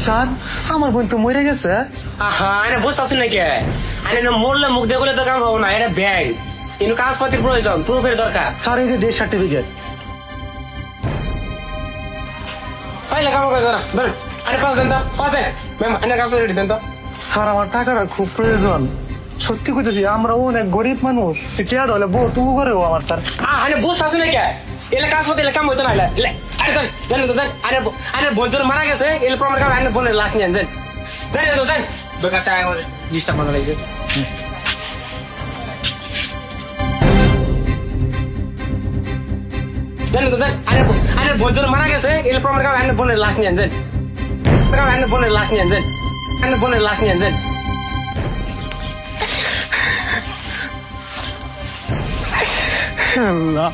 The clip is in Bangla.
স্যার আমার বোন তো মরে গেছে। আহা এটা বুঝতেছি নাকি আরে মরলে মুখ দেখলে তো কাম হবো না, এটা ব্যাংক কিন্তু কাগজপাতির প্রয়োজন, প্রুফের দরকার। স্যার এই যে ডেথ সার্টিফিকেট। পাইলে কাম করে না ধরেন আরে পাঁচ দেন তো পাঁচ ম্যাম আইনের কাগজ রেডি দেন তো। স্যার আমার টাকাটা খুব প্রয়োজন, সত্যি কইতেছি আমরা অনেক গরিব মানুষ, চেয়ার হলে বহুত উপকারেও আমার স্যার। আরে বুঝতেছি নাকি এলে কাগজপাতি এলে কাম হইতো না এলে আরে দেন দেন তো দেন আরে আরে বোন মারা গেছে এলে প্রমাণ কাম আইনের বোনের লাশ নিয়ে আনছেন দেন তো দেন বেকার টাকা ডিস্টার্ব মনে লাগছে। দেন তো দেন আরে আরে বোন মারা গেছে এলে প্রমাণ কাম আইনের বোনের লাশ নিয়ে আনছেন আইনের বোনের লাশ নিয়ে আনছেন আইনের বোনের লাশ নিয়ে আনছেন। আল্লাহ